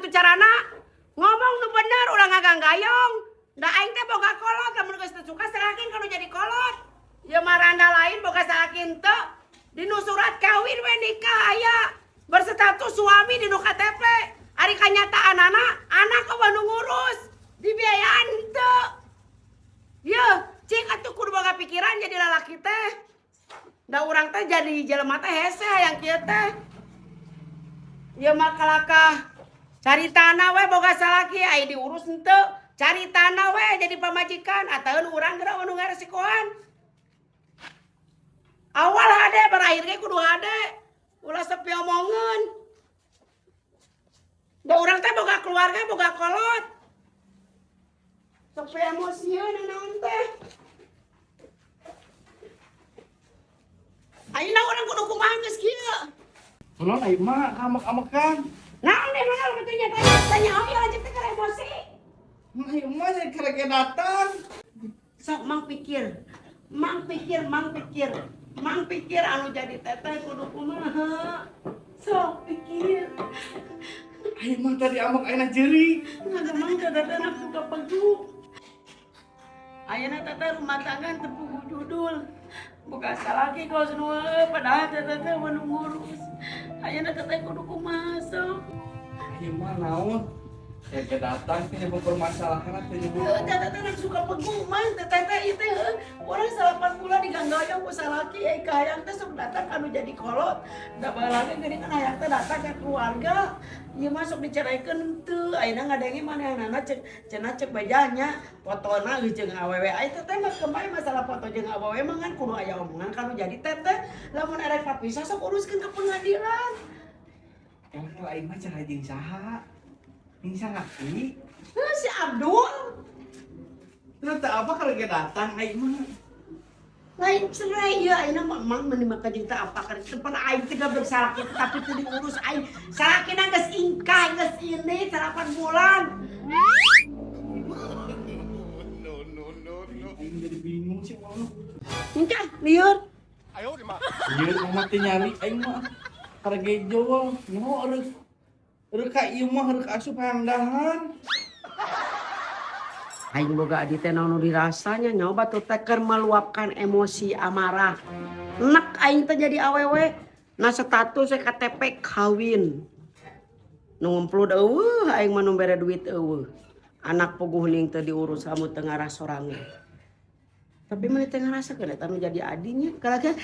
carana ngomong nu bener ulah ngagang-gayong. Da aing teh boga kolot lamun geus teu suka salakin kana jadi kolot. Ya maranda lain boga salakin teu dinu surat kawin we nikah aya berstatus suami dinu KTP. Ari kanyataanana anak kok nu ngurus dibiayaan teu. Ya, cik atuh kudu boga pikiran jadi lalaki teh. Da urang teh jadi jelema teh hese hayang kieu teh. Ya makalakah cari tanah we boga salaki ai diurus henteu. Cari tanah we jadi pamajikan ataeun urang geura nu ngaresikoan. Awal hade berakhir ge kudu hade. Ulah sepi omongeun. Da urang teh boga keluarga boga kolot. Sepi emosieun naon teh. Ayeuna urang kudu kumaha geus kieu. Non ai mah amek-amekan. Naon deh mana lu tanya tanya oh ya lanjut ke emosi. Ai mah jadi kereke datang. Sok mang pikir anu jadi teteh kudu kumaha. Sok pikir. Ai mah tadi amek ayeuna jeuri. Ngademang teteh anak suka pegu. Ayeuna teteh rumah tangga teu puguh judul. Bukan salaki kau semua padahal teteh anu ngurus. Ayeuna teteh kudu kumaha sok. Ai mah naon? Kereke datang teh nyebut permasalahan teh nyebut. Teteh suka pegu mah teteh ieu teh urang 8 bulan diganggayang ku salaki ai kahayang teh sok datang anu jadi kolot. Da balage geuning kan hayang teh datang ke keluarga. Ieu mah sok diceraikeun teu ayeuna ngadenge manehanana cenah cek bejanya fotona jeung awewe ai teteh mah kembali masalah foto jeung awewe mah kan kudu aya omongan kanu jadi teteh lamun arek kapisah sok uruskeun ke pengadilan. Yang kalau aing mah cara jeung saha? Jeung salaki. Si Abdul Terus teu apa kereke datang aing mah? lain cerai ya ayeuna mah emang meunimah ka jeung teh apa ka tempat aing teh gak bersalaki tapi teu diurus aing salakina geus ingkah geus ini 8 bulan. Aing jadi bingung sih mah. Ingkah lieur. Ieu mah teh nyari aing mah karege Jawa. Nyaho rek ka ieu mah rek asup handahan. Aing boga adi teh naon nu dirasanya nyoba tuh teh keur meluapkan emosi amarah. Enak aing teh jadi awewe na status KTP kawin. Nu ngemplut eueuh aing mah nu bere duit eueuh. Anak puguh ning teu diurus lamun teu ngaras sorange. Tapi mana teh ngarasakeun eta nu jadi adinya kalage